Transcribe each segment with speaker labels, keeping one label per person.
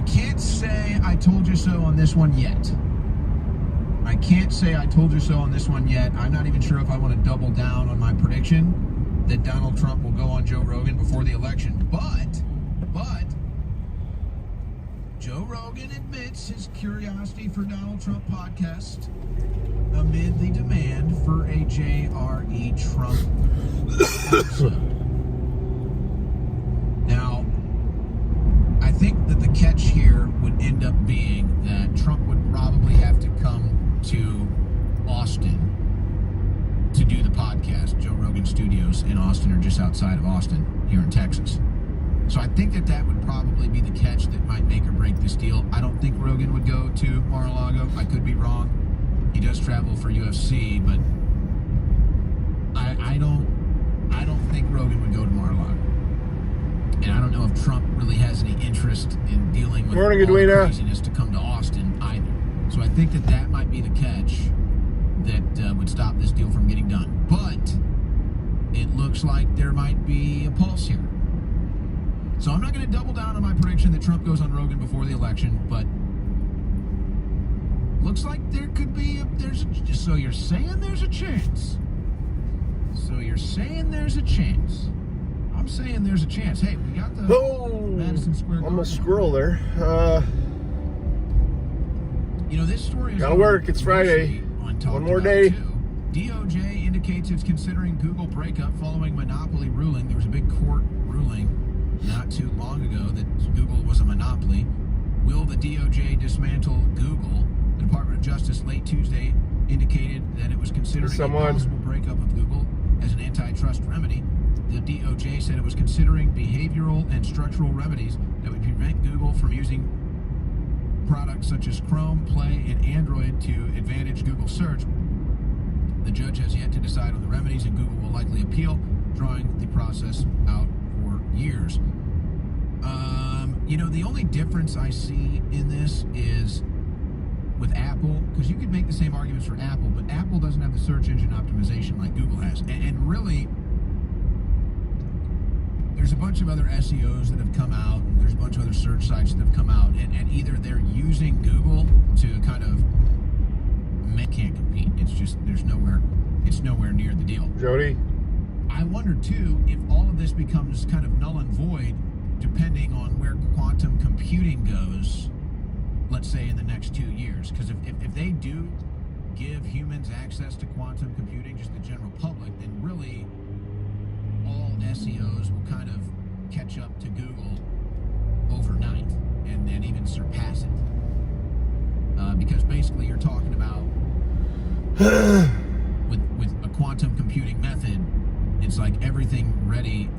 Speaker 1: can't say I told you so on this one yet. I can't say I told you so on this one yet. I'm not even sure if I want to double down on my prediction that Donald Trump will go on Joe Rogan before the election. But Joe Rogan admits his curiosity for Donald Trump podcast amid the demand for a J.R.E. Trump episode. Now, I think that the catch here would end up being that Trump would probably have to come to Austin to do the podcast. Joe Rogan Studios in Austin or just outside of Austin here in Texas. So I think that would probably be the catch that might make or break this deal. I don't think Rogan would go to Mar-a-Lago. I could be wrong. He does travel for UFC, but I don't think Rogan would go to Mar-a-Lago. And I don't know if Trump really has any interest in dealing with all the craziness to come to Austin either. So I think that might be the catch that would stop this deal from getting done. But it looks like there might be a pulse here. So I'm not going to double down on my prediction that Trump goes on Rogan before the election, but looks like there could be so you're saying there's a chance. So you're saying there's a chance. I'm saying there's a chance. Hey, we got the Madison Square Garden.
Speaker 2: I'm a squirrel there.
Speaker 1: This story is
Speaker 2: gotta work. It's Friday. One more day.
Speaker 1: DOJ indicates it's considering Google breakup following monopoly ruling. There was a big court ruling not too long ago that Google was a monopoly. Will the DOJ dismantle Google? The Department of Justice late Tuesday indicated that it was considering a possible breakup of Google as an antitrust remedy. The DOJ said it was considering behavioral and structural remedies that would prevent Google from using products such as Chrome, Play, and Android to advantage Google search. The judge has yet to decide on the remedies, and Google will likely appeal, drawing the process out for years. The only difference I see in this is with Apple, because you could make the same arguments for Apple, but Apple doesn't have the search engine optimization like Google has. And really, there's a bunch of other SEOs that have come out, and there's a bunch of other search sites that have come out, and either they're using Google to kind of can't compete. It's just it's nowhere near the deal.
Speaker 2: Jody,
Speaker 1: I wonder too if all of this becomes kind of null and void depending on where quantum computing goes, let's say in the next 2 years. Because if they do give humans access to quantum computing, just the general public, then really all SEOs will kind of catch up to Google overnight and then even surpass it. Because basically you're talking about with a quantum computing method, it's like everything ready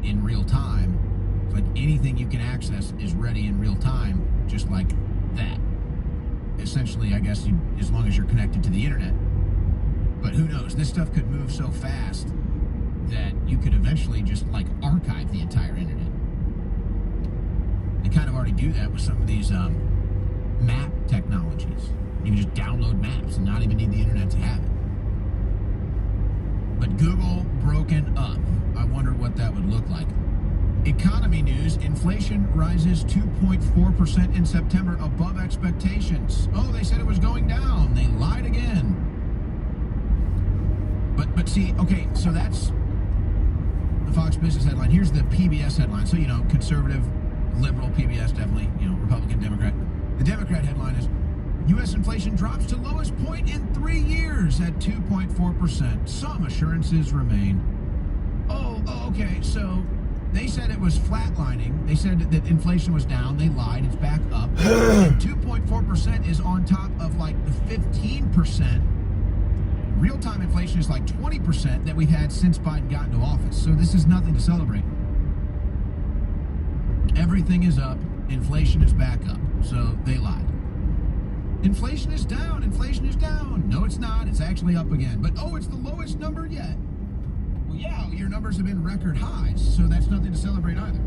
Speaker 1: in real time. It's like anything you can access is ready in real time, just like that. Essentially, I guess, as long as you're connected to the internet. But who knows? This stuff could move so fast that you could eventually just like archive the entire internet. They kind of already do that with some of these map technologies. You can just download maps and not even need the internet to have it. But Google broken up. I wonder what that would look like. Economy news: inflation rises 2.4% in September, above expectations. Oh, they said it was going down. They lied again. But see, okay, so that's the Fox Business headline. Here's the PBS headline. So, conservative, liberal, PBS, definitely, Republican, Democrat. The Democrat headline is, U.S. inflation drops to lowest point in 3 years at 2.4%. Some assurances remain. Oh, okay, so they said it was flatlining. They said that inflation was down. They lied. It's back up. 2.4% is on top of like the 15%. Real-time inflation is like 20% that we've had since Biden got into office. So this is nothing to celebrate. Everything is up. Inflation is back up. So they lied. Inflation is down. Inflation is down. No, it's not. It's actually up again. But, it's the lowest number yet. Well, yeah, your numbers have been record highs, so that's nothing to celebrate either.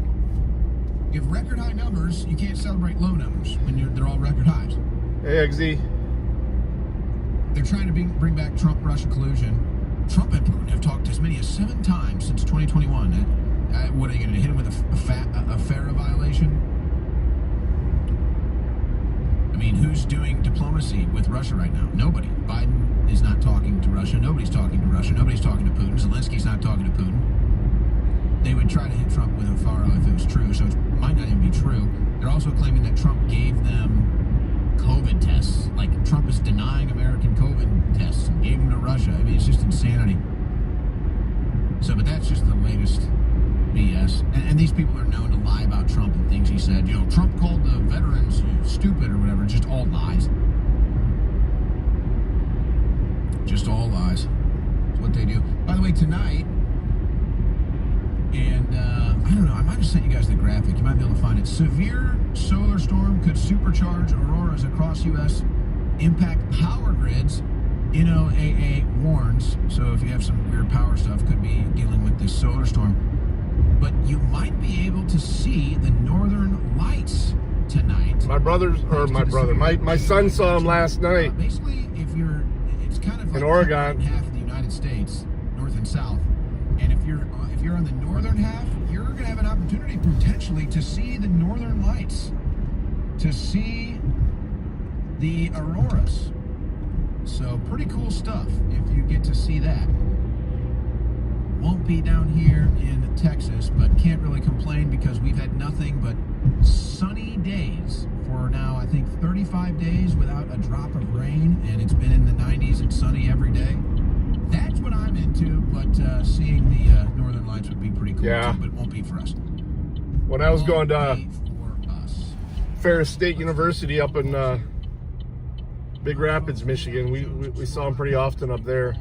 Speaker 1: You have record high numbers, you can't celebrate low numbers when they're all record highs.
Speaker 2: Hey, XZ.
Speaker 1: They're trying to bring back Trump-Russia collusion. Trump and Putin have talked as many as 7 times since 2021. What are you going to hit him with a FARA violation? mean, who's doing diplomacy with Russia right now? Nobody. Biden is not talking to Russia. Nobody's talking to Russia. Nobody's talking to Putin. Zelensky's not talking to Putin. They would try to hit Trump with a faro if it was true, so it might not even be true. They're also claiming that Trump gave them COVID tests. Like, Trump is denying American COVID tests and gave them to Russia. I mean, it's just insanity. So, but that's just the latest BS. And these people are known to lie about Trump and things he said. You know, Trump called the veterans stupid or whatever. Just all lies. Just all lies. That's what they do. By the way, tonight, and I don't know, I might have sent you guys the graphic. You might be able to find it. Severe solar storm could supercharge auroras across U.S., impact power grids. NOAA warns. So if you have some weird power stuff, could be dealing with this solar storm. But you might be able to see the northern lights tonight.
Speaker 2: My son saw them last night.
Speaker 1: Basically, it's kind of like
Speaker 2: in Oregon,
Speaker 1: half of the United States, north and south. And if you're on the northern half, you're going to have an opportunity potentially to see the northern lights, to see the auroras. So pretty cool stuff if you get to see that. Won't be down here in Texas, but can't really complain because we've had nothing but sunny days for now, I think 35 days without a drop of rain, and it's been in the 90s and sunny every day. That's what I'm into, but seeing the northern lights would be pretty cool too, but it won't be for us.
Speaker 2: When I was going to Ferris State University up in Big Rapids, Michigan, we saw them pretty often up there.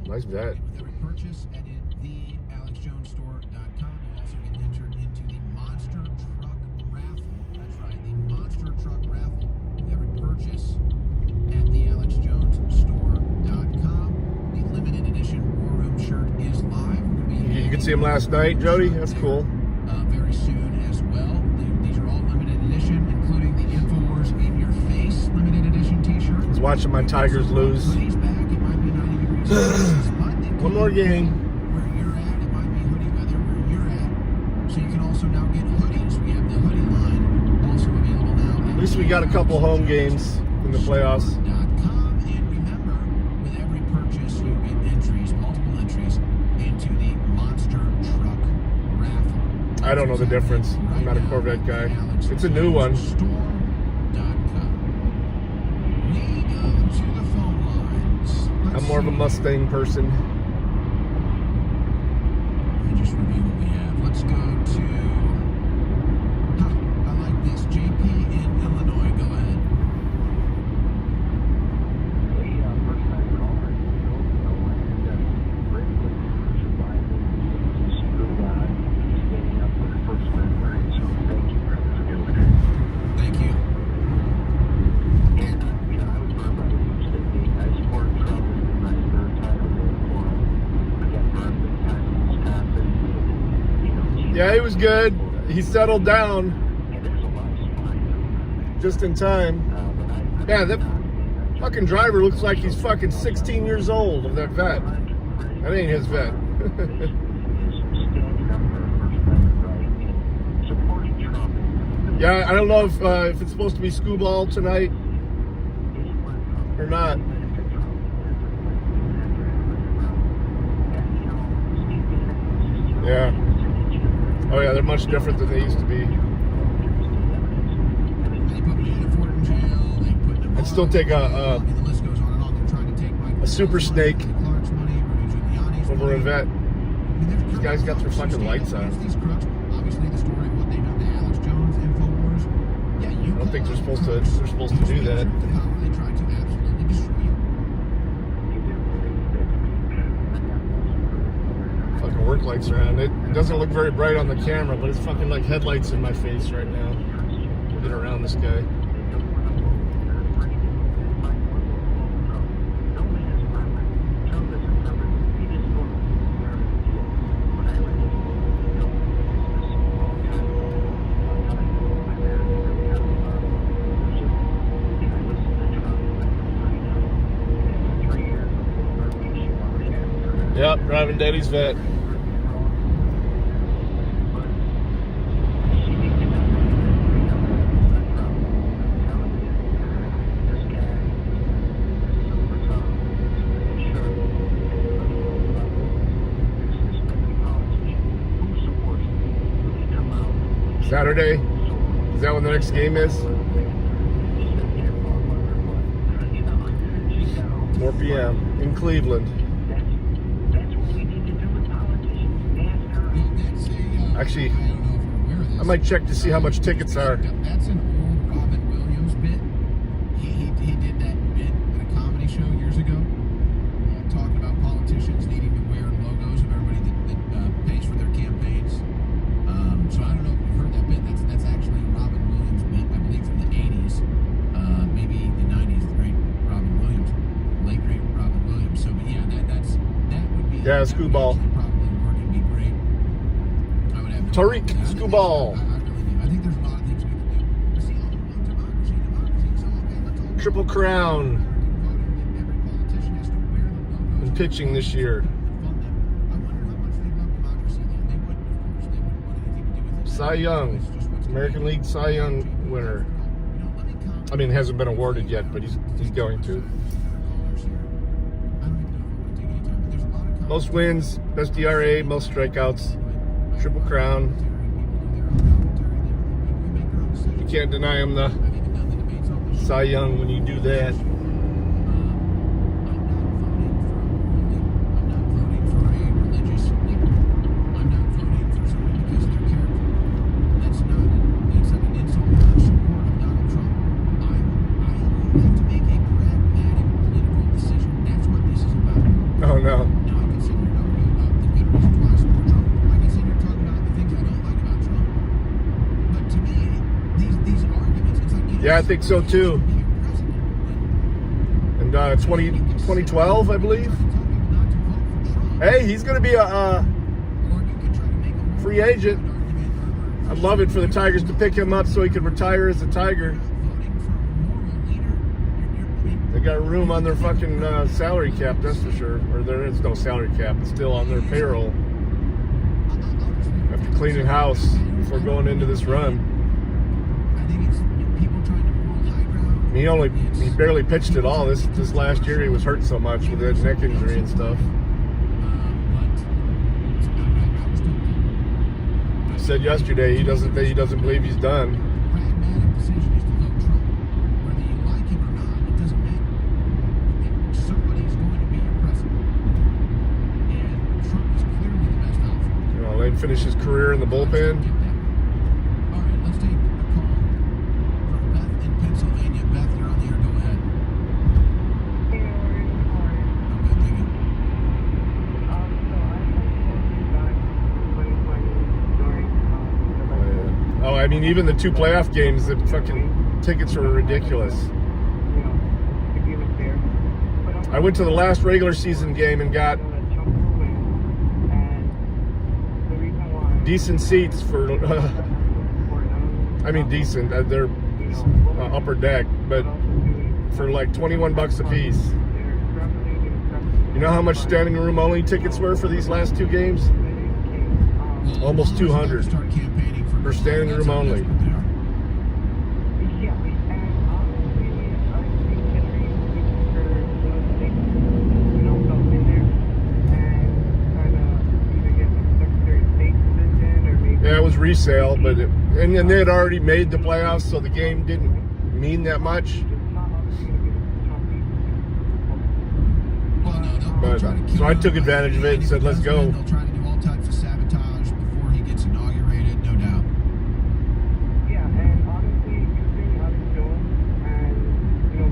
Speaker 2: Nice vet.
Speaker 1: Purchase at thealexjonesstore.com. You also get entered into the Monster Truck Raffle. That's right, the Monster Truck Raffle. With every purchase at thealexjonesstore.com. The limited edition War Room shirt is live.
Speaker 2: You could see him last night, Jody. That's cool.
Speaker 1: Very soon as well. These are all limited edition, including the InfoWars In Your Face limited edition t-shirt.
Speaker 2: I was watching my Tigers lose.
Speaker 1: Hoodies back. It might be 90 degrees Celsius.
Speaker 2: One more game.
Speaker 1: Where you're at, it might be hoodie weather where you're at. So you can also now get hoodies. We have the hoodie line also available now.
Speaker 2: At least we got a couple home games in the playoffs.
Speaker 1: .com. And remember, with every purchase, you get entries, multiple entries, into the Monster Truck Raffle.
Speaker 2: I don't know the difference. I'm not a Corvette guy. It's a new one.
Speaker 1: We go to the phone lines.
Speaker 2: I'm more of a Mustang person.
Speaker 1: Let me just review what we have. Let's go to, I like this, JP in Illinois. Go ahead.
Speaker 3: First time caller. Standing up for the first time, right? So thank you for doing it.
Speaker 1: Thank you.
Speaker 3: And, I was burned by the huge state. I supported Trump in my third time in the forum. I got burned big time in Wisconsin.
Speaker 2: Yeah, he was good. He settled down
Speaker 3: And there's a lot of spine.
Speaker 2: just in time. Yeah, that fucking driver looks like he's fucking 16 years old of that vet. That ain't his vet.
Speaker 3: Standing up for a first amendment right and supporting Trump.
Speaker 2: Yeah, I don't know if it's supposed to be skoo ball tonight or not. Yeah. Oh yeah, they're much different than they used to be.
Speaker 1: They put Manafort in jail. They put Navarro
Speaker 2: I'd still take
Speaker 1: I mean, the list goes on and on. They're trying to take Michael
Speaker 2: a super
Speaker 1: Pence
Speaker 2: snake
Speaker 1: money, Clark's money, Rudy Giuliani's
Speaker 2: over a
Speaker 1: money.
Speaker 2: vet.
Speaker 1: I mean,
Speaker 2: These guys got their fucking lights on.
Speaker 1: These crooks, obviously the story of what they've done to Alex Jones, InfoWars. Yeah, you
Speaker 2: I don't think they're supposed to do that.
Speaker 1: How they tried to absolutely destroy you.
Speaker 2: Fucking work lights are on. It doesn't look very bright on the camera, but it's fucking like headlights in my face right now. Get around this guy. Yep, driving Daddy's vet. Saturday? Is that when the next game is? 4 p.m. in Cleveland. Actually, I might check to see how much tickets are.
Speaker 1: That's an old Robin Williams bit. He did that bit at a comedy show years ago, talking about politicians needing to wear logos of everybody that pays for their campaigns. So I don't know if you've heard that bit. That's actually a Robin Williams bit, I believe from the 80s, maybe the 90s. The great Robin Williams, late great Robin Williams. So, but yeah, that would be
Speaker 2: Screwball.
Speaker 1: Probably work and be great. I would have
Speaker 2: Tariq Screwball.
Speaker 1: I really do. I think there's a lot of things we can do. But see, democracy. So okay, let's all
Speaker 2: Triple Crown
Speaker 1: every politician has to wear the logos
Speaker 2: in pitching this year.
Speaker 1: and fund them. I wonder how much they love democracy. They wouldn't, of course. They wouldn't want anything to do with it.
Speaker 2: Cy Young,
Speaker 1: It's just what's
Speaker 2: American League Cy Young winner.
Speaker 1: let me comment.
Speaker 2: I mean, hasn't been awarded yet, but he's going to. Most wins, best ERA, most strikeouts, Triple Crown. You can't deny him the Cy Young when you do that. Oh no.
Speaker 1: Now, I can sit here and argue about the good reasons why I support Trump. I can sit here and talk about the things I don't like about Trump. But to me, these arguments, it's like...
Speaker 2: Yeah, I think so too. And 2012, I believe. Hey, he's going to be a free agent. I'd love it for the Tigers to pick him up so he could retire as a Tiger. They got room on their fucking salary cap, that's for sure. Or there is no salary cap. It's still on their payroll. After cleaning house before going into this run. He barely pitched at all. This last year he was hurt so much with that neck injury and stuff. He said yesterday he doesn't believe he's done.
Speaker 1: Pragmatic decision is to vote Trump. Whether you like him or not, it doesn't matter. Somebody's going to be your president. And Trump is clearly the best option.
Speaker 2: You know, let him finish his career in the bullpen.
Speaker 1: All right, let's take a call from Beth in Pennsylvania. Beth, you're on the air. Go ahead.
Speaker 4: Hey, Lauren. How are you?
Speaker 1: I'm good, thank you.
Speaker 4: So I back in 2020 during the election.
Speaker 2: Oh, I mean, even the 2 playoff games, the fucking tickets were ridiculous.
Speaker 4: You know, to give it fair. But
Speaker 2: I went to the last regular season game and got
Speaker 4: Trump will win, and the reason why
Speaker 2: decent seats for,
Speaker 4: for
Speaker 2: I mean, decent. They're upper deck, but for like $21 a piece. You know how much standing room only tickets were for these last 2 games? Almost 200
Speaker 1: Start campaigning
Speaker 2: for standing room only.
Speaker 4: Yeah, and honestly, I think Hillary felt in there and kind of either get the Secretary of State position or maybe.
Speaker 2: Yeah, it was resale, but and they had already made the playoffs, so the game didn't mean that much. But so I took advantage of it and said, "Let's go."
Speaker 1: They'll try to do all types of sabotage before he gets inaugurated, no doubt.
Speaker 4: Yeah, and honestly, using Alex Jones and,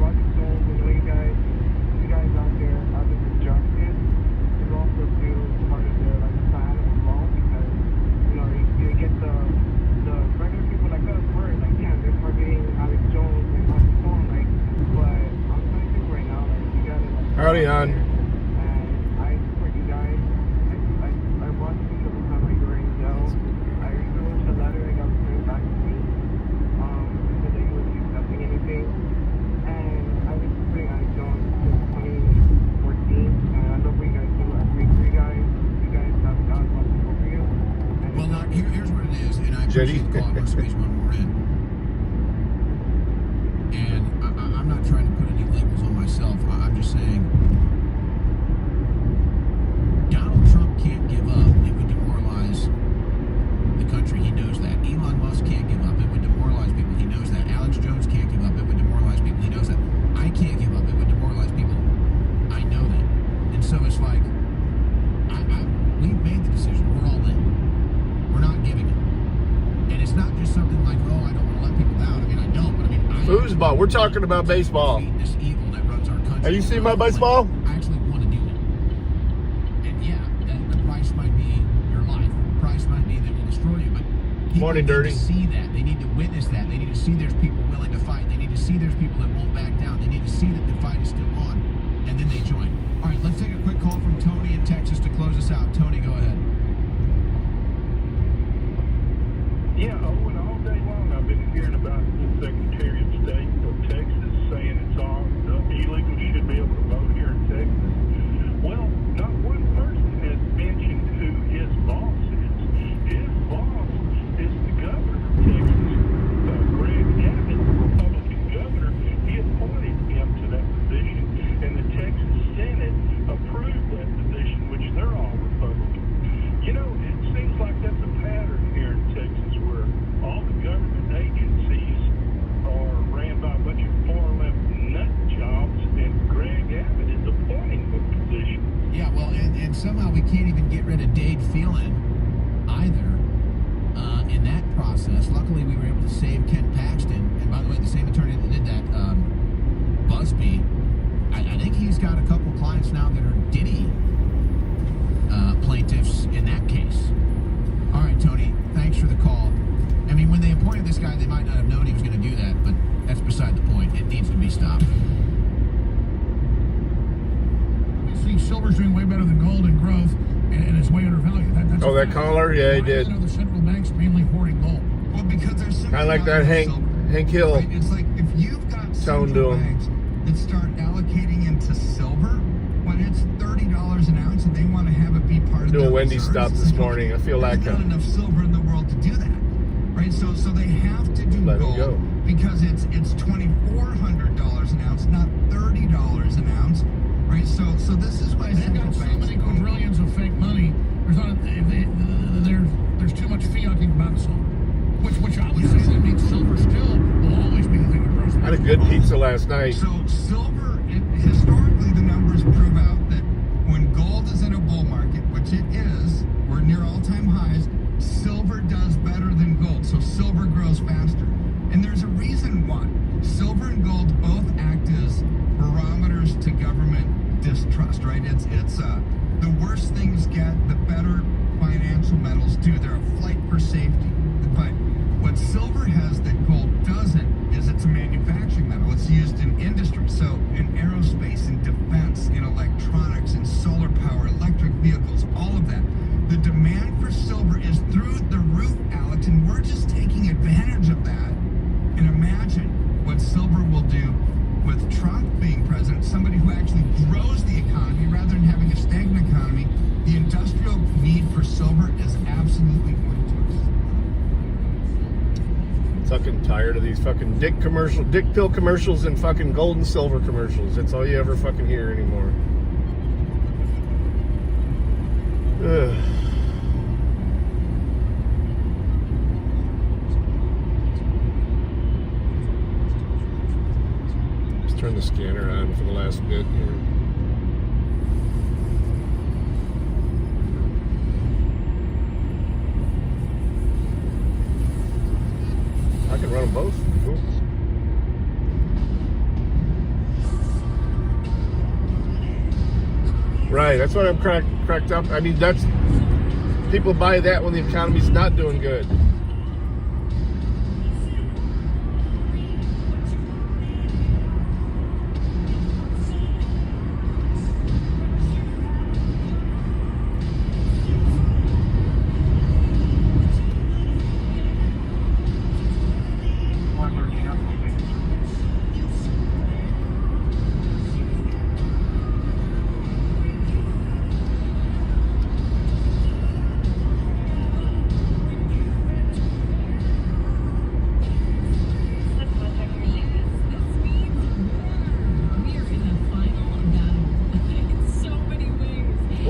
Speaker 4: Roger Jones and the way you guys out there have been constructed is also too part of the plan as well because, you get the regular people like us worried, like, yeah, they're targeting Alex Jones and Roger Jones, like, but I'm telling you right now, like, you gotta, like,
Speaker 2: Howdy, on.
Speaker 4: and I support you guys. I watched you the whole time while you were in jail. I finished the letter and got returned back to me. It said that you wouldn't be accepting anything. And I've been supporting Alex Jones since 2014. And I love what you guys do. I agree with you guys. You guys have God watching over you. And
Speaker 1: Well, now, here's what it is, and I
Speaker 2: Jetty.
Speaker 1: appreciate the call. I'm going to squeeze one more in. And I'm not trying to put any labels on myself. I'm just saying Donald Trump can't give up. It would demoralize the country. He knows that. Elon Musk can't
Speaker 2: baseball. We're talking about baseball.
Speaker 1: This evil that runs our country.
Speaker 2: Have you seen my baseball?
Speaker 1: I actually want to do that. And yeah, the price might be your life. The price might be that will destroy you. But people
Speaker 2: Morning,
Speaker 1: need
Speaker 2: Dirty.
Speaker 1: to see that. They need to witness that. They need to see there's people willing to fight. They need to see there's people that won't back down. They need to see that the fight is still on. And then they join. All right, let's take a quick call from Tony in Texas to close us out. Tony, go ahead.
Speaker 5: Yeah, and all day long I've been hearing about the Secretary of State of Texas saying it's all illegal, should be able to vote here in Texas. Well, not one person has mentioned who his boss is. His boss is the governor of Texas, Greg Abbott, the Republican governor. He appointed him to that position, and the Texas Senate approved that position, which they're all Republican. You know, it seems like that's a pattern here in Texas where all the government agencies are ran by a bunch of far-left nut jobs, and Greg Abbott is appointing the position.
Speaker 1: Yeah, well, and somehow we can't even get rid of Dade Phelan either in that process. Luckily, we were able to save Ken Paxton. And by the way, the same attorney that did that, Busby, I think he's got a couple clients now that are Diddy plaintiffs in that case. All right, Tony, thanks for the call. I mean, when they appointed this guy, they might not have known he was going to do that, but that's beside the point. It needs to be stopped.
Speaker 6: You see, silver's doing way better than gold in growth, and it's way undervalued. That's
Speaker 2: Oh, that caller? Yeah, he
Speaker 6: Why
Speaker 2: did.
Speaker 6: are the central banks mainly hoarding gold?
Speaker 7: Well, because there's
Speaker 2: Kind of like that Hank Hill.
Speaker 7: Right? It's like if you've got
Speaker 2: Tone to
Speaker 7: central
Speaker 2: him.
Speaker 7: banks that start allocating into silver when it's $30 an ounce and they want to have it be part of
Speaker 2: Do a
Speaker 7: their
Speaker 2: Wendy's
Speaker 7: reserves,
Speaker 2: stop
Speaker 7: it's
Speaker 2: this
Speaker 7: like,
Speaker 2: morning. I feel like
Speaker 7: there's not enough silver in the world to do that, right? So they have to do
Speaker 2: Let it
Speaker 7: gold
Speaker 2: go.
Speaker 7: because it's $2,400 an ounce, not $30 an ounce, right? So this is why
Speaker 6: They've
Speaker 7: central
Speaker 6: got so
Speaker 7: banks
Speaker 6: many quadrillions of fake money. There's too much fiat in about silver, which I would say that means silver still will always be the thing that grows.
Speaker 2: I had a good pizza last night.
Speaker 7: So silver, historically, the numbers prove out that when gold is in a bull market, which it is, we're near all-time highs, silver does better than gold. So silver grows faster. And there's a reason why. Silver and gold both act as barometers to government distrust, right? It's the worse things get, the better financial metals do. They're a flight for safety. But what silver has that gold doesn't is it's a manufacturing metal. It's used in industry. So in aerospace, in defense, in electronics, in solar power, electric vehicles, all of that. The demand for silver is through the roof, Alex, and we're just taking advantage of that. And imagine what silver will do with Trump being president, somebody who actually grows the economy rather than having a stagnant economy. The industrial need for silver is absolutely going to
Speaker 2: Fucking tired of these fucking dick pill commercials and fucking gold and silver commercials. That's all you ever fucking hear anymore. Ugh. Let's turn the scanner on for the last bit here. I can run them both. Cool. Right, that's what I'm cracked up. I mean, that's people buy that when the economy's not doing good.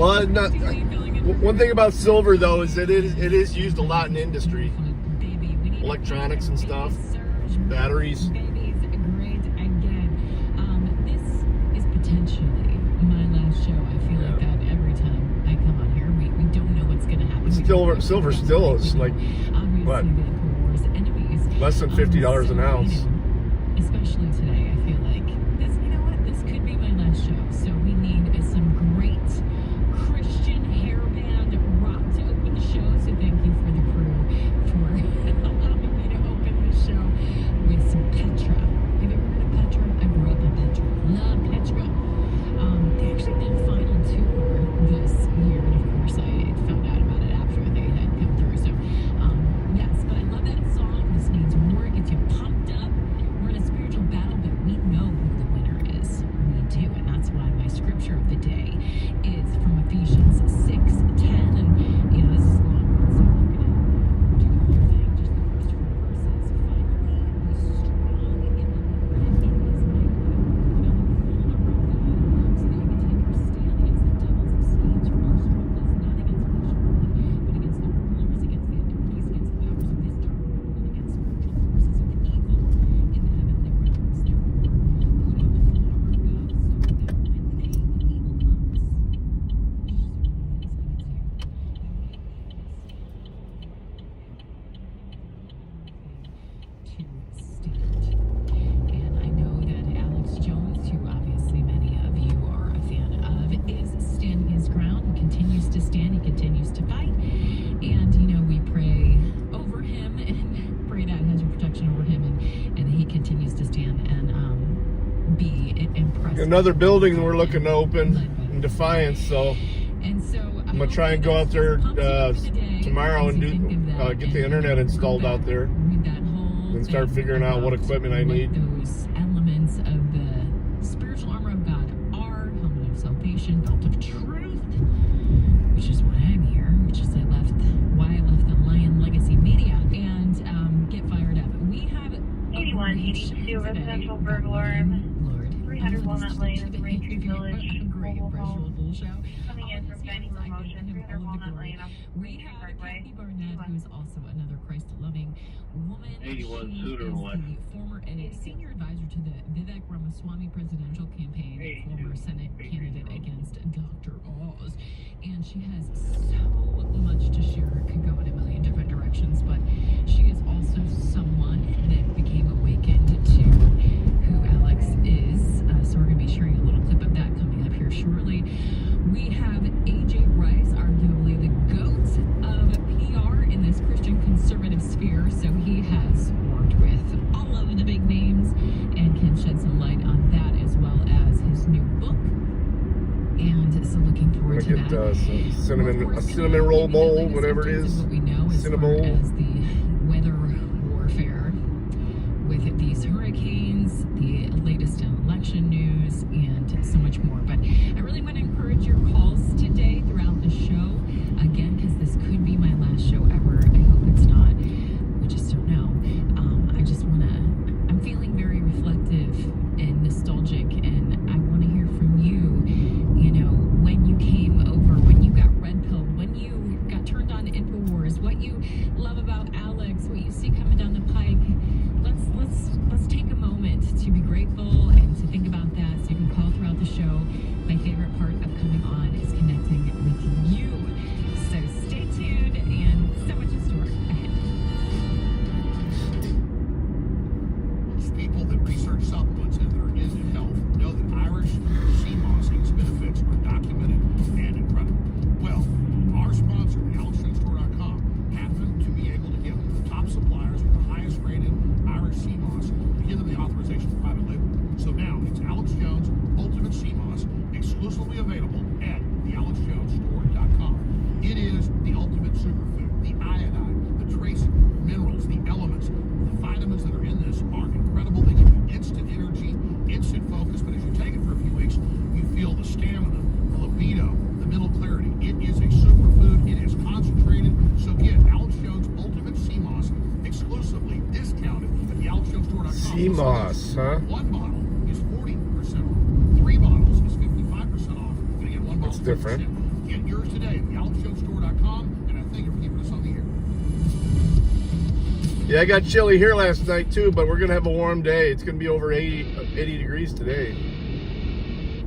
Speaker 2: Well, one thing about silver though is that it is used a lot in industry, electronics and stuff, batteries.
Speaker 8: This is potentially my last show. I feel like that every time I come on here. We don't know what's going to happen.
Speaker 2: Silver still is like what? Less than $50 an ounce.
Speaker 8: especially today, I feel like this, you know what, this could be my last show. So we need some great Christian hair band rock to open the show. So thank you for the crew for allowing me to open the show with some Petra. Have you ever heard of Petra? I grew up on Petra. Love Petra. They actually did a final tour this year, and of course I found out about it after they had come through. So yes, but I love that song. This needs more. It gets you pumped up. We're in a spiritual battle, but we know who the winner is. We do, and that's why my scripture of the day is from Ephesians 6:10. And you know, this is a long one, so I'm not gonna do the whole thing. Just the first 4 verses. Finally, be strong in the Lord and in His might. Put on the full armor of God, so that you can take your stand against the devil's schemes. For our struggle is not against flesh and blood, but against the rulers, against the authorities, against the powers of this dark world, and against spiritual forces of evil in the heavenly realms. Therefore, put on the full armor of God, so that when the day of evil comes, which is so to stand. And I know that Alex Jones, who obviously many of you are a fan of, is standing his ground. He continues to stand. He continues to fight. And, you know, we pray over him and pray that hedge of protection over him, and he continues to stand and be impressed.
Speaker 2: Another building we're looking to open in Defiance, so
Speaker 8: And so
Speaker 2: I'm gonna try and go out there tomorrow and get the internet installed out there, and start figuring out what equipment I need.
Speaker 8: Those elements of the spiritual armor of God are: helmet of salvation, belt of truth, which is why I'm here, which is why I left the Lion Legacy Media, and get fired up. We have
Speaker 9: 8182 residential burglar,
Speaker 8: Lord,
Speaker 9: 300 Walnut Lane in the Raintree Village,
Speaker 8: great
Speaker 9: mobile
Speaker 8: impression
Speaker 9: home.
Speaker 8: bull show.
Speaker 9: Coming in from Dining Promotion, 300 Walnut Lane off
Speaker 8: We
Speaker 9: Raintree
Speaker 8: have
Speaker 9: Parkway.
Speaker 8: Kathy Barnett, who is also another Christ-loving woman.
Speaker 3: 81
Speaker 8: She
Speaker 3: Suitor
Speaker 8: is
Speaker 3: One.
Speaker 8: the former senior advisor to the Vivek Ramaswamy presidential campaign, former Senate candidate against Dr. Oz. And she has so much to share. It could go in a million different directions, but she is also someone that became awakened to who Alex is. So we're going to be sharing a little clip of that coming up here shortly. We have AJ Rice, arguably the GOAT of PR in this Christian conservative sphere. So he has worked with all of the big names and can shed some light on that, as well as his new book. And so looking forward to
Speaker 2: Get
Speaker 8: that.
Speaker 2: a cinnamon roll bowl, whatever it is.
Speaker 8: What we know as far
Speaker 2: Cinnamon.
Speaker 8: as the weather warfare with these hurricanes, the latest in election news, and so much more. But I really want to encourage your calls today throughout the show. Again, because this could be my last show ever. I hope it's not. We just don't know. I'm feeling very reflective and nostalgic, and I want to hear from you. You know, when you came over, when you got red pilled, when you got turned on to InfoWars, what you love about Alex, what you see coming down the pike. Let's take a moment to be grateful and to think about that. So you can call throughout the show. My favorite part of coming on is connecting with you. So stay tuned, and so much in store ahead.
Speaker 6: Most people that research supplements and that are into health know that Irish sea mossing's benefits are documented and incredible. Well, our sponsor, AlexJonesStore.com, happened to be able to give the top suppliers with the highest rated Irish sea moss to give them the authorization for private label. So now it's Alex Jones Ultimate Sea Moss, exclusively available at theAlexJonesStore.com. It is the ultimate superfood. The iodine, the trace minerals, the elements, the vitamins that are in this are incredible. They give you instant energy, instant focus, but as you take it for a few weeks, you feel the stamina, the libido, the mental clarity. It is a superfood. It is concentrated. So get Alex Jones Ultimate Sea Moss exclusively discounted at theAlexJonesStore.com.
Speaker 2: Sea moss, huh?
Speaker 6: One bottle is 40% off. 3 bottles is 55% off. And again, one bottle
Speaker 2: That's
Speaker 6: is
Speaker 2: different.
Speaker 6: 50%. Get yours today at theAlexJonesStore.com, and I thank you for keeping us on the air.
Speaker 2: Yeah, I got chilly here last night too, but we're gonna have a warm day. It's gonna be over 80 degrees today.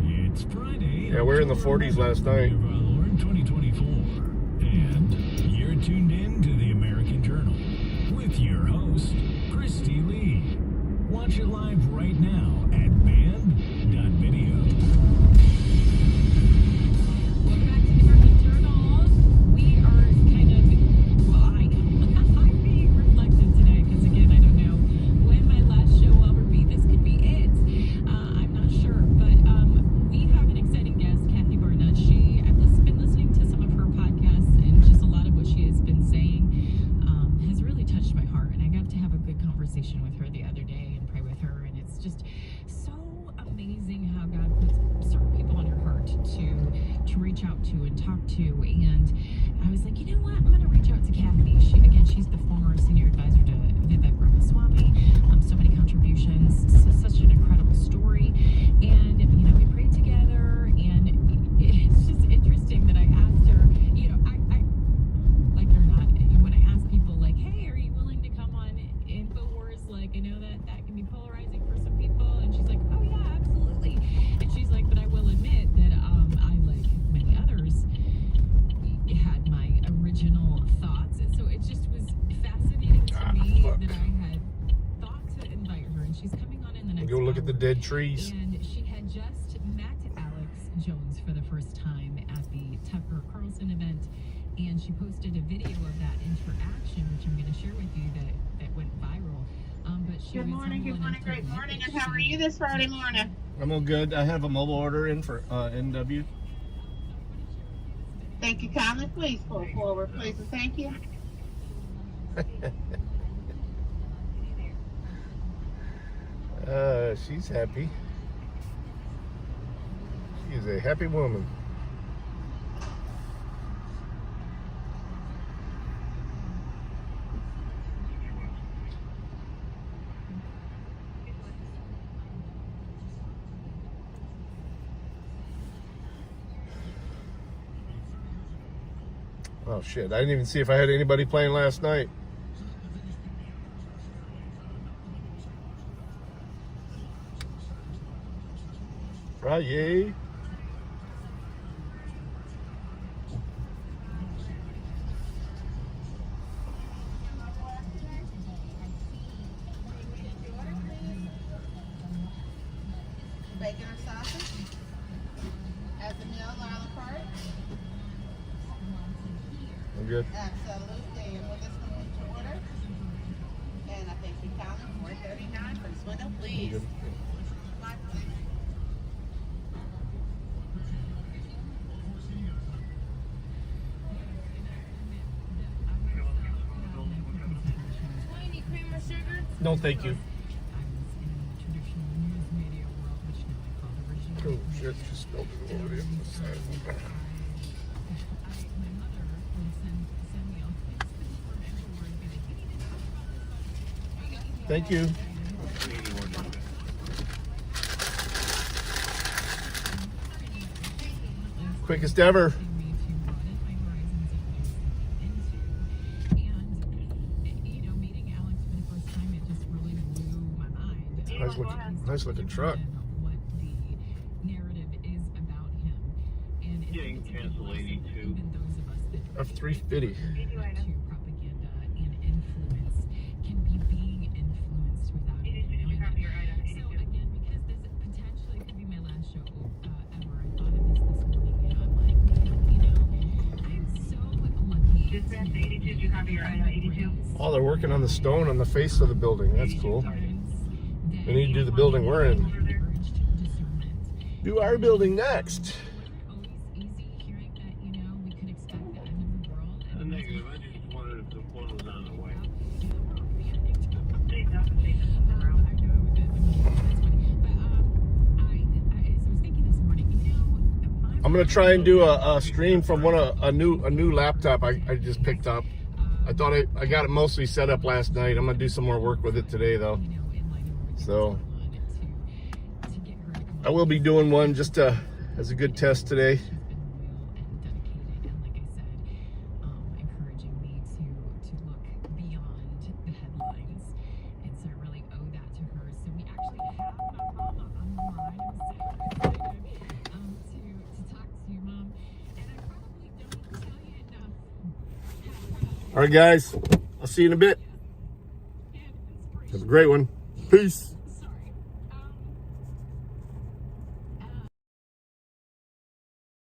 Speaker 10: It's Friday.
Speaker 2: Yeah, we're in the 40s last night.
Speaker 10: Of our Lord 2024, and you're tuned in to the American Journal with your host, Christy Lee. Watch it live
Speaker 8: conversation with her the other day and pray with her, and it's just so amazing how God puts certain people on your heart to reach out to and talk to. And I was like, you know what, I'm going to reach out to Kathy. She's the former senior advisor to Vivek Ramaswamy. So many contributions, such an incredible story. And we prayed together, and it's just interesting that I asked her, I like it or not, when I ask people like, hey, are you willing to come on InfoWars? Like, I know that can be polarizing for some people, and she's like, oh yeah, absolutely. And she's like, but I will admit that I, like many others, had my original thoughts, and so it just was fascinating to me that I had thought to invite her, and she's coming on in the next
Speaker 2: Go look at the
Speaker 8: hour.
Speaker 2: dead trees.
Speaker 8: And she had just met Alex Jones for the first time at the Tucker Carlson event, and she posted a video of that interaction, which I'm going to share with you, that went viral. But she
Speaker 11: Good morning, great morning, and how are you this Friday morning?
Speaker 2: I'm all good. I have a mobile order in for NW.
Speaker 11: Thank you kindly. Please pull forward, please, and thank you.
Speaker 2: She's happy. She is a happy woman. Oh shit, I didn't even see if I had anybody playing last night. Friday.
Speaker 11: Bacon or sausage? As a meal or a la carte?
Speaker 2: I'm good.
Speaker 11: Absolutely. And with this complete your order? And I thank you kindly. $4.39 for this window, please.
Speaker 2: Good.
Speaker 11: My pleasure.
Speaker 2: No, thank you. Oh shit, she spilled it all over the side. Thank you. Quickest ever. Nice looking truck.
Speaker 8: What the narrative is about him, and
Speaker 5: Yeah, you can cancel 82.
Speaker 8: even those of us that
Speaker 2: F-350.
Speaker 8: to propaganda and influence can be being influenced without even knowing it. So again, because this potentially could be my last show ever, I thought of this morning, and I'm like, I'm so lucky.
Speaker 9: Dispatch 82, did you copy your item 82?
Speaker 2: Oh, they're working on the stone on the face of the building. That's cool. They need to do the building we're in. Do our building next.
Speaker 8: Always easy hearing that, we could expect the end of the world.
Speaker 5: The negative, I just wondered if the one was on the way.
Speaker 9: Please don't say this is
Speaker 8: I know that's funny. But so I was thinking this morning,
Speaker 2: I'm gonna try and do a stream from a new laptop I just picked up. I thought I got it mostly set up last night. I'm gonna do some more work with it today though. So I will be doing one just as a good test today.
Speaker 8: Encouraging me to look beyond the headlines, and so I really owe that to her. So we actually have my mama on the line. I'm so excited to talk to you, Mom. And I probably don't tell you enough.
Speaker 2: All right, guys. I'll see you in a bit. Have a great one. Peace.